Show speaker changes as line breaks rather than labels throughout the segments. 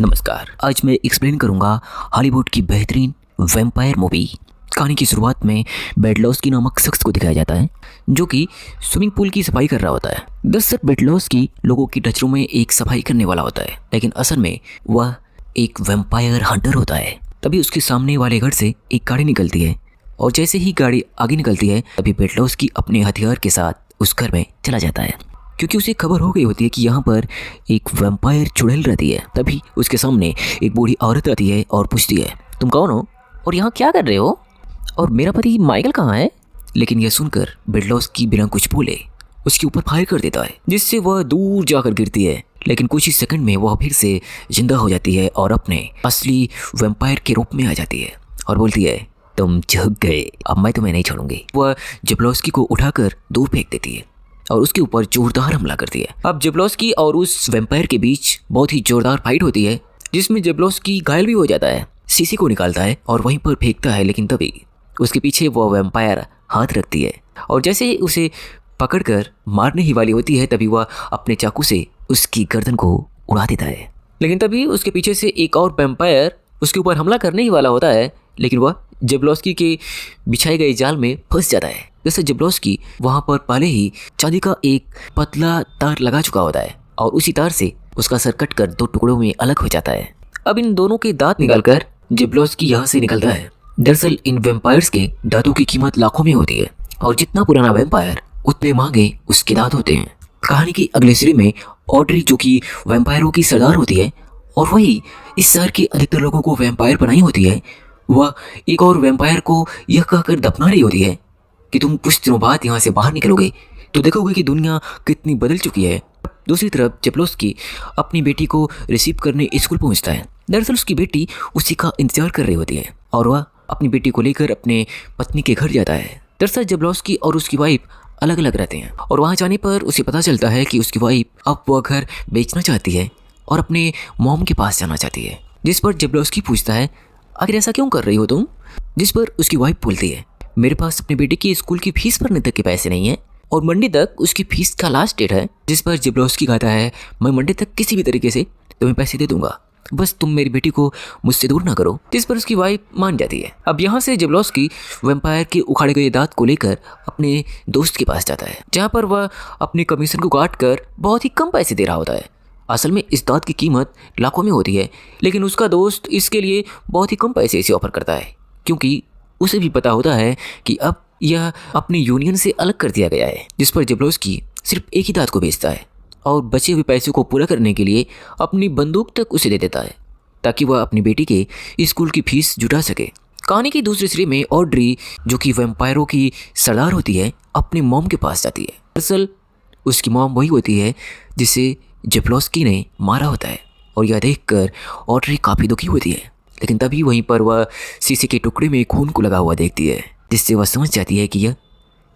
नमस्कार। आज मैं एक्सप्लेन करूंगा हॉलीवुड की बेहतरीन वैम्पायर मूवी। कहानी की शुरुआत में बेडलॉस्की नामक शख्स को दिखाया जाता है जो कि स्विमिंग पूल की सफाई कर रहा होता है। दरअसल बेडलॉस्की लोगों की नजरों में एक सफाई करने वाला होता है, लेकिन असल में वह एक वैम्पायर हंटर होता है। तभी उसके सामने वाले घर से एक गाड़ी निकलती है और जैसे ही गाड़ी आगे निकलती है तभी बेडलॉस्की अपने हथियार के साथ उस घर में चला जाता है, क्योंकि उसे खबर हो गई होती है कि यहाँ पर एक वैम्पायर चुड़ैल रहती है। तभी उसके सामने एक बूढ़ी औरत आती है और पूछती है, तुम कौन हो और यहाँ क्या कर रहे हो, और मेरा पति माइकल कहाँ है। लेकिन यह सुनकर बेडलॉस्की बिना कुछ बोले उसके ऊपर फायर कर देता है, जिससे वह दूर जाकर गिरती है। लेकिन कुछ ही सेकंड में वह फिर से जिंदा हो जाती है और अपने असली वैम्पायर के रूप में आ जाती है और बोलती है, तुम जग गए, अब मैं तुम्हें नहीं छोड़ूंगी। वह जेब्लोस्की को उठाकर दूर फेंक देती है और उसके ऊपर जोरदार हमला करती है। अब जेब्लोस्की और उस वैम्पायर के बीच बहुत ही जोरदार फाइट होती है, जिसमें जेब्लोस्की घायल भी हो जाता है, शीशी को निकालता है और वहीं पर फेंकता है। लेकिन तभी उसके पीछे वो वैम्पायर हाथ रखती है और जैसे ही उसे पकड़कर मारने ही वाली होती है तभी वह अपने चाकू से उसकी गर्दन को उड़ा देता है। लेकिन तभी उसके पीछे से एक और वैम्पायर उसके ऊपर हमला करने ही वाला होता है, लेकिन वह जेब्लोस्की के बिछाए गए जाल में फंस जाता है। जैसे जेब्लोस्की वहां पर पहले ही चांदी का एक पतला तार लगा चुका होता है और उसी तार से उसका सर कटकर दो टुकड़ों में अलग हो जाता है। अब इन दोनों के दांत निकालकर जेब्लोस्की यहाँ से निकलता है। दरअसल इन वैम्पायर्स के दांतों की कीमत लाखों में होती है और जितना पुराना वैम्पायर उतने महंगे उसके दांत होते हैं। कहानी की अगले सिरे में ऑड्री, जो कि वैम्पायरों की सरदार होती है और वही इस शहर के अधिकतर लोगों को वैम्पायर बनाई होती है, वह एक और वैम्पायर को यह कहकर दफना रही होती है कि तुम कुछ दिनों बाद यहाँ से बाहर निकलोगे तो देखोगे कि दुनिया कितनी बदल चुकी है। दूसरी तरफ जेब्लोस्की अपनी बेटी को रिसीव करने स्कूल पहुँचता है। दरअसल उसकी बेटी उसी का इंतजार कर रही होती है और वह अपनी बेटी को लेकर अपने पत्नी के घर जाता है। दरअसल जेब्लोस्की और उसकी वाइफ अलग अलग रहते हैं और वहाँ जाने पर उसे पता चलता है कि उसकी वाइफ अब वह घर बेचना चाहती है और अपने मॉम के पास जाना चाहती है। जिस पर जेब्लोस्की पूछता है, आखिर ऐसा क्यों कर रही हो तुम। जिस पर उसकी वाइफ बोलती है, मेरे पास अपने बेटे की स्कूल की फीस भरने तक के पैसे नहीं है और मंडे तक उसकी फीस का लास्ट डेट है। जिस पर जेब्लोस्की कहता है, मैं मंडे तक किसी भी तरीके से तुम्हें पैसे दे दूंगा, बस तुम मेरी बेटी को मुझसे दूर ना करो। जिस पर उसकी वाइफ मान जाती है। अब यहाँ से जेब्लोस्की वैम्पायर के उखाड़े गए दांत को लेकर अपने दोस्त के पास जाता है, जहाँ पर वह अपने कमीशन को काट कर बहुत ही कम पैसे दे रहा होता है। असल में इस दांत की कीमत लाखों में होती है, लेकिन उसका दोस्त इसके लिए बहुत ही कम पैसे इसे ऑफर करता है, क्योंकि उसे भी पता होता है कि अब यह अपनी यूनियन से अलग कर दिया गया है। जिस पर जेब्लोस्की सिर्फ एक ही दांत को बेचता है और बचे हुए पैसों को पूरा करने के लिए अपनी बंदूक तक उसे दे देता है, ताकि वह अपनी बेटी के स्कूल की फीस जुटा सके। कहानी की दूसरे सिरे में ऑड्री, जो कि वैम्पायरों की सरदार होती है, अपनी मॉम के पास जाती है। दरअसल उसकी मॉम वही होती है जिसे जेब्लोस्की ने मारा होता है और यह देखकर ऑड्री काफ़ी दुखी होती है। लेकिन तभी वहीं पर वह शीशे के टुकड़े में खून को लगा हुआ देखती है, जिससे वह समझ जाती है कि यह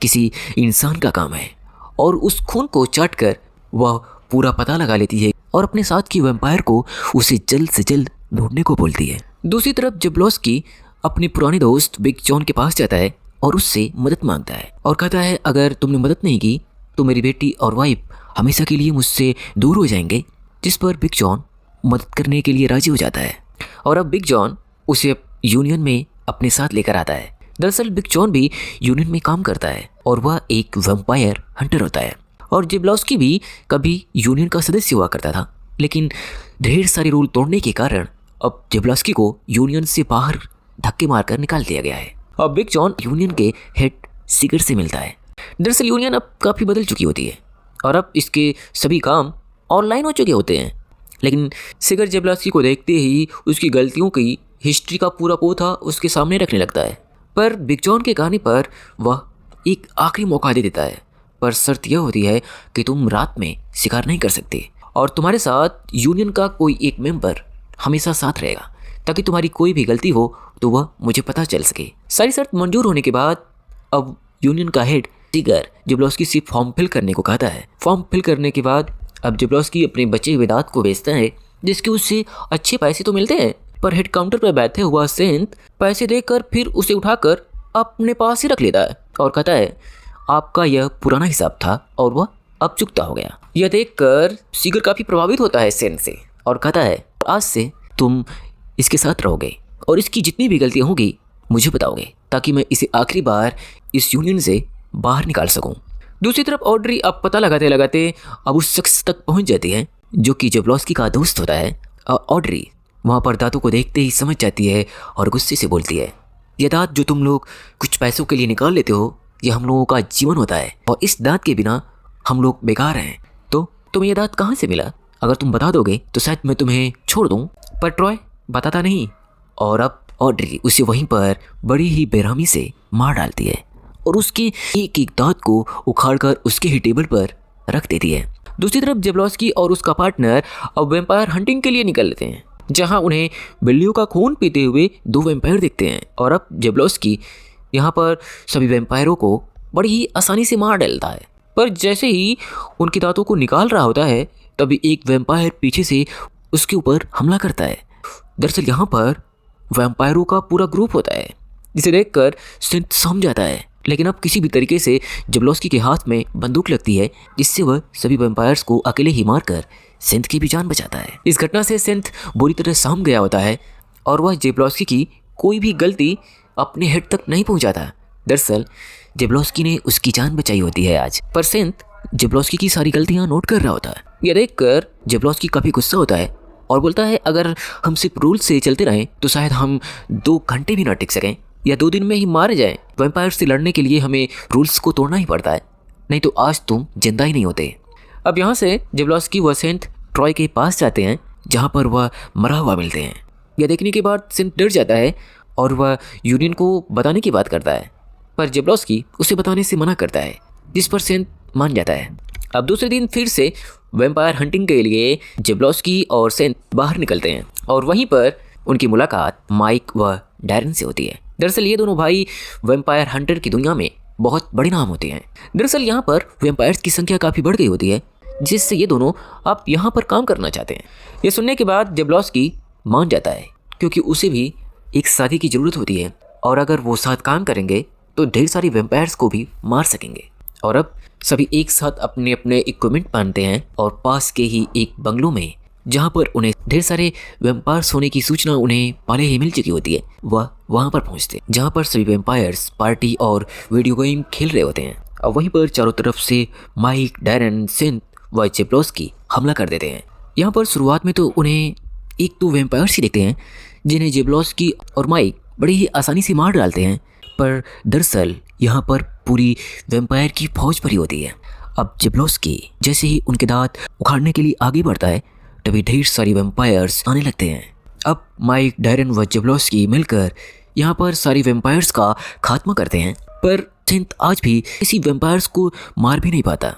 किसी इंसान का काम है और उस खून को चाट कर वह पूरा पता लगा लेती है और अपने साथ की वैम्पायर को उसे जल्द से जल्द ढूंढने को बोलती है। दूसरी तरफ जेब्लोस्की अपने पुराने दोस्त बिग जॉन के पास जाता है और उससे मदद मांगता है और कहता है, अगर तुमने मदद नहीं की तो मेरी बेटी और वाइफ हमेशा के लिए मुझसे दूर हो जाएंगे। जिस पर बिग जॉन मदद करने के लिए राजी हो जाता है और अब बिग जॉन उसे यूनियन में अपने साथ लेकर आता है। दरअसल बिग जॉन भी यूनियन में काम करता है और वह एक वैम्पायर हंटर होता है और जेब्लोस्की भी कभी यूनियन का सदस्य हुआ करता था, लेकिन ढेर सारे रूल तोड़ने के कारण अब जेब्लोस्की को यूनियन से बाहर धक्के मारकर निकाल दिया गया है। अब बिग जॉन यूनियन के हेड सिगर से मिलता है। दरअसल यूनियन अब काफ़ी बदल चुकी होती है और अब इसके सभी काम ऑनलाइन हो चुके होते हैं, लेकिन सिगर जेब्लोस्की को देखते ही उसकी गलतियों की हिस्ट्री का पूरा पोथा उसके सामने रखने लगता है। पर बिग जॉन के कहने पर वह एक आखिरी मौका दे देता है, पर शर्त यह होती है कि तुम रात में शिकार नहीं कर सकते और तुम्हारे साथ यूनियन का कोई एक मेंबर हमेशा साथ रहेगा, ताकि तुम्हारी कोई भी गलती हो तो वह मुझे पता चल सके। सारी शर्त मंजूर होने के बाद अब यूनियन का हेड सिगर जेब्लोस्की से फॉर्म फिल करने को कहता है। फॉर्म फिल करने के बाद अब जेब्लोस्की अपने बचे हुए दांत को बेचता है, जिसके उससे अच्छे पैसे तो मिलते हैं, पर हेड काउंटर पर बैठे हुआ सेंट पैसे देकर फिर उसे उठाकर अपने पास ही रख लेता है और कहता है, आपका यह पुराना हिसाब था और वह अब चुकता हो गया। यह देखकर सीगर काफी प्रभावित होता है सेन से और कहता है, आज से तुम इसके साथ रहोगे और इसकी जितनी भी गलतियाँ होगी मुझे बताओगे, ताकि मैं इसे आखिरी बार इस यूनियन से बाहर निकाल सकूं। दूसरी तरफ ऑड्री अब पता लगाते लगाते अब उस शख्स तक पहुंच जाती है जो कि जेब्लॉस्की का दोस्त होता है। ऑड्री वहाँ पर दांतों को देखते ही समझ जाती है और गुस्से से बोलती है, ये दांत जो तुम लोग कुछ पैसों के लिए निकाल लेते हो, ये हम लोगों का जीवन होता है और इस दांत के बिना हम लोग बेकार हैं। तो तुम्हें ये दांत कहाँ से मिला? अगर तुम बता दोगे तो शायद मैं तुम्हें छोड़ दूँ, पर ट्रॉय बताता नहीं। और अब ऑड्री उसे वहीं पर बड़ी ही बेरहमी से मार डालती है और उसके एक एक दांत को उखाड़कर उसके ही टेबल पर रख देती है। दूसरी तरफ जेब्लॉस्की और उसका पार्टनर अब वैम्पायर हंटिंग के लिए निकल लेते हैं, जहां उन्हें बिल्लियों का खून पीते हुए 2 वैम्पायर दिखते हैं। और अब जेब्लॉस्की यहाँ पर सभी वैम्पायरों को बड़ी ही आसानी से मार डालता है, पर जैसे ही उनके दांतों को निकाल रहा होता है तभी एक वैम्पायर पीछे से उसके ऊपर हमला करता है। दरअसल यहाँ पर वैम्पायरों का पूरा ग्रुप होता है, जिसे देखकर सिंथ समझ जाता है, लेकिन अब किसी भी तरीके से जेब्लॉस्की के हाथ में बंदूक लगती है, जिससे वह सभी वैम्पायर्स को अकेले ही मारकर सिंथ की भी जान बचाता है। इस घटना से सिंथ बुरी तरह सहम गया होता है और वह जेब्लॉस्की की कोई भी गलती अपने हेड तक नहीं पहुंचाता। दरअसल जेब्लॉस्की ने उसकी जान बचाई होती है आज, पर सिंथ जेब्लॉस्की की सारी गलतियां नोट कर रहा होता है। यह देखकर जेब्लॉस्की काफ़ी गुस्सा होता है और बोलता है, अगर हम सिर्फ रूल से चलते रहें तो शायद हम 2 घंटे भी ना टिक सकें या 2 दिन में ही मारे जाएं। वैम्पायर से लड़ने के लिए हमें रूल्स को तोड़ना ही पड़ता है, नहीं तो आज तुम जिंदा ही नहीं होते। अब यहाँ से जेब्लॉस्की व सिंथ ट्रॉय के पास जाते हैं, जहाँ पर वह मरा हुआ मिलते हैं। यह देखने के बाद सिंथ डर जाता है और वह यूनियन को बताने की बात करता है, पर जेब्लॉस्की उसे बताने से मना करता है, जिस पर सिंथ मान जाता है। अब दूसरे दिन फिर से वैम्पायर हंटिंग के लिए जेब्लॉस्की और सिंथ बाहर निकलते हैं और वहीं पर उनकी मुलाकात माइक व डैरन से होती है। दरअसल ये दोनों भाई वैम्पायर हंटर की दुनिया में बहुत बड़े नाम होते हैं। दरअसल यहाँ पर वैम्पायर्स की संख्या काफ़ी बढ़ गई होती है, जिससे ये दोनों अब यहाँ पर काम करना चाहते हैं। ये सुनने के बाद जेब्लॉस्की मान जाता है, क्योंकि उसे भी एक साथी की ज़रूरत होती है और अगर वो साथ काम करेंगे तो ढेर सारी वैम्पायर्स को भी मार सकेंगे। और अब सभी एक साथ अपने अपने इक्विपमेंट पहनते हैं और पास के ही एक बंगलों में, जहाँ पर उन्हें ढेर सारे वैम्पायर्स होने की सूचना उन्हें पहले ही मिल चुकी होती है, वह वहाँ पर पहुँचते, जहाँ पर सभी वैम्पायर्स पार्टी और वीडियो गेम खेल रहे होते हैं। और वहीं पर चारों तरफ से माइक, डैरन, सिंथ व जेब्लॉस्की हमला कर देते हैं। यहाँ पर शुरुआत में तो उन्हें 1-2 वैम्पायर्स ही दिखते हैं, जिन्हें जेब्लॉस्की और माइक बड़ी ही आसानी से मार डालते हैं, पर दरअसल यहाँ पर पूरी वैम्पायर की फौज भरी होती है। अब जेब्लॉस्की जैसे ही उनके दांत उखाड़ने के लिए आगे बढ़ता है, तभी ढेर सारी वैम्पायर्स आने लगते हैं। अब माइक, डैरन व जेब्लॉस्की मिलकर यहाँ पर सारी वैम्पायर्स का खात्मा करते हैं, पर सिंथ आज भी किसी वैम्पायर्स को मार भी नहीं पाता।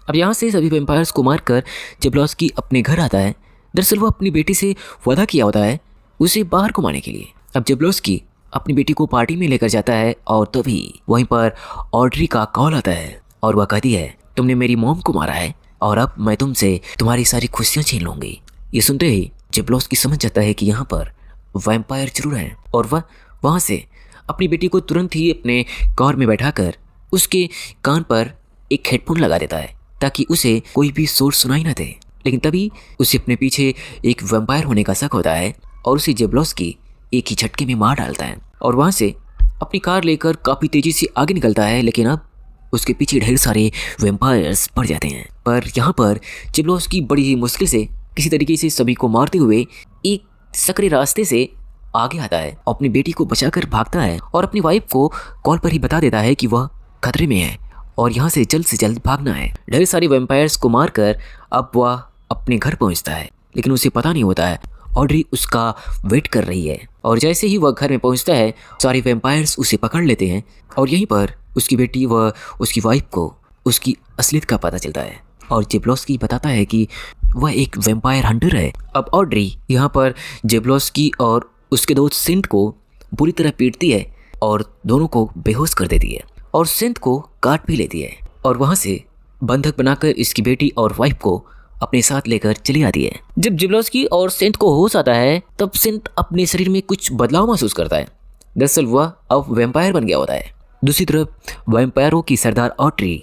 अब यहाँ से सभी वैम्पायर्स को मारकर जेब्लॉस्की अपने घर आता है। दरअसल वो अपनी बेटी से वादा किया होता है उसे बाहर घुमाने के लिए। अब जेब्लॉस्की अपनी बेटी को पार्टी में लेकर जाता है और तभी वहीं पर ऑड्री का कॉल आता है और वह कहती है, तुमने मेरी मॉम को मारा है और अब मैं तुमसे तुम्हारी सारी खुशियाँ छीन लूँगी। ये सुनते ही जेब्लॉस्की समझ जाता है कि यहाँ पर वैम्पायर जरूर हैं और वह वहाँ से अपनी बेटी को तुरंत ही अपने कार में बैठाकर उसके कान पर एक हेडफोन लगा देता है, ताकि उसे कोई भी शोर सुनाई ना दे। लेकिन तभी उसे अपने पीछे एक वैम्पायर होने का शक होता है और उसे जेब्लॉस्की एक ही झटके में मार डालता है और वहाँ से अपनी कार लेकर काफ़ी तेज़ी से आगे निकलता है। लेकिन अब उसके पीछे ढेर सारे वैम्पायर्स पड़ जाते हैं, पर यहाँ पर जेब्लॉस्की बड़ी ही मुश्किल से किसी तरीके से सभी को मारते हुए एक सकरे रास्ते से आगे आता है, अपनी बेटी को बचाकर भागता है और अपनी वाइफ को कॉल पर ही बता देता है कि वह खतरे में है और यहाँ से जल्द भागना है। ढेर सारे वैम्पायर्स को मारकर अब वह अपने घर पहुँचता है, लेकिन उसे पता नहीं होता है ऑड्री उसका वेट कर रही है। और जैसे ही वह घर में पहुंचता है, सारे वैम्पायर्स उसे पकड़ लेते हैं और यहीं पर उसकी बेटी व उसकी वाइफ को उसकी असलियत का पता चलता है और जेब्लॉस्की बताता है कि वह एक वैम्पायर हंटर है। अब ऑड्री यहाँ पर जेब्लॉस्की और उसके दोस्त सिंथ को बुरी तरह पीटती है और दोनों को बेहोश कर देती है और सिंथ को काट भी लेती है और वहाँ से बंधक बनाकर इसकी बेटी और वाइफ को अपने साथ लेकर चली आती है। जब जेब्लॉस्की और सिंथ को होश आता है, तब सिंथ अपने शरीर में कुछ बदलाव महसूस करता है। दरअसल वह अब वैम्पायर बन गया होता है। दूसरी तरफ वैम्पायरों की सरदार ऑड्री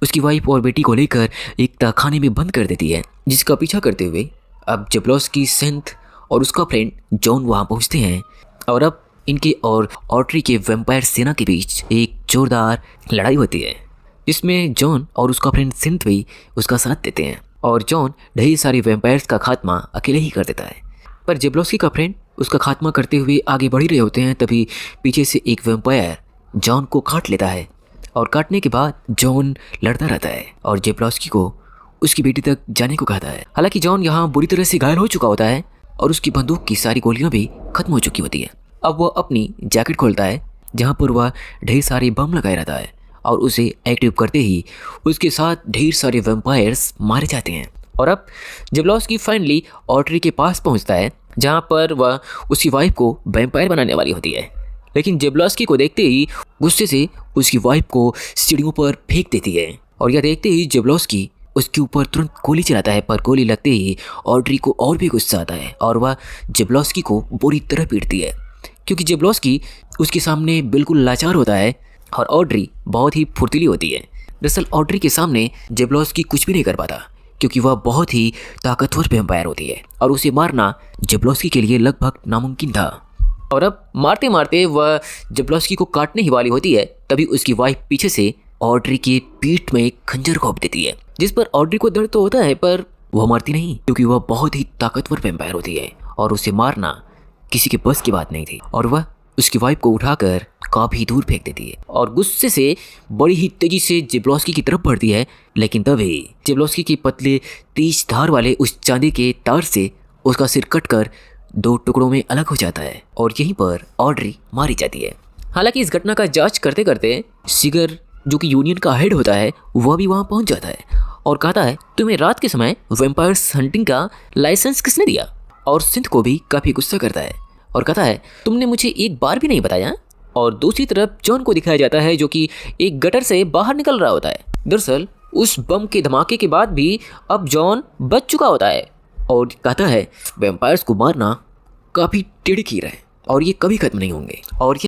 उसकी वाइफ और बेटी को लेकर एक तहखाने में बंद कर देती है, जिसका पीछा करते हुए अब जेब्लॉस्की, सिंथ और उसका फ्रेंड जॉन वहाँ पहुँचते हैं और अब इनके और ऑड्री के वैम्पायर सेना के बीच एक जोरदार लड़ाई होती है, जिसमें जॉन और उसका फ्रेंड सिंथ भी उसका साथ देते हैं और जॉन ढेर सारे वैम्पायर्स का खात्मा अकेले ही कर देता है। पर जेब्लोस्की का फ्रेंड उसका खात्मा करते हुए आगे बढ़ ही रहे होते हैं, तभी पीछे से एक वैम्पायर जॉन को काट लेता है और काटने के बाद जॉन लड़ता रहता है और जेब्लोस्की को उसकी बेटी तक जाने को कहता है। हालांकि जॉन यहाँ बुरी तरह से घायल हो चुका होता है और उसकी बंदूक की सारी गोलियां भी खत्म हो चुकी होती है। अब वह अपनी जैकेट खोलता है जहाँ पर वह ढेर सारे बम लगाए रहता है और उसे एक्टिव करते ही उसके साथ ढेर सारे वैम्पायर्स मारे जाते हैं। और अब जेब्लोस्की फाइनली ऑड्री के पास पहुंचता है जहां पर वह उसकी वाइफ को वैम्पायर बनाने वाली होती है, लेकिन जेब्लोस्की को देखते ही गुस्से से उसकी वाइफ को सीढ़ियों पर फेंक देती है और यह देखते ही जेब्लोस्की उसके ऊपर तुरंत गोली चलाता है। पर गोली लगते ही ऑड्री को और भी गुस्सा आता है और वह जेब्लोस्की को बुरी तरह पीटती है, क्योंकि जेब्लोस्की उसके सामने बिल्कुल लाचार होता है और ऑड्री बहुत ही फुर्तीली होती है। दरअसल ऑड्री के सामने जेब्लोस्की कुछ भी नहीं कर पाता, क्योंकि वह बहुत ही ताकतवर वैम्पायर होती है और उसे मारना जेब्लोस्की के लिए लगभग नामुमकिन था। और अब मारते मारते वह जेब्लोस्की को काटने ही वाली होती है, तभी उसकी वाइफ पीछे से ऑड्री की पीठ में खंजर घोंप देती है, जिस पर ऑड्री को दर्द तो होता है पर वह मरती नहीं, क्योंकि वह बहुत ही ताकतवर वैम्पायर होती है और उसे मारना किसी के बस की बात नहीं थी। और वह उसकी वाइफ को उठाकर काफी दूर फेंक देती है और गुस्से से बड़ी ही तेजी से जेब्लोस्की की तरफ बढ़ती है, लेकिन तभी जेब्लोस्की के पतले तेज धार वाले उस चांदी के तार से उसका सिर कटकर 2 टुकड़ों में अलग हो जाता है और यहीं पर ऑड्री मारी जाती है। हालांकि इस घटना का जांच करते करते सिगर, जो कि यूनियन का हेड होता है, वह भी वहां पहुंच जाता है और कहता है, तुम्हें रात के समय वैम्पायर्स हंटिंग का लाइसेंस किसने दिया? और सिंथ को भी काफी गुस्सा करता है और कहता है, तुमने मुझे एक बार भी नहीं बताया। और दूसरी तरफ जॉन को दिखाया जाता है जो कि एक गटर से बाहर निकल रहा होता है। दरअसल उस बम के धमाके के बाद भी अब जॉन बच चुका होता है और कहता है, वैम्पायर्स को मारना काफी टेढ़ी खीर है और ये कभी खत्म नहीं होंगे और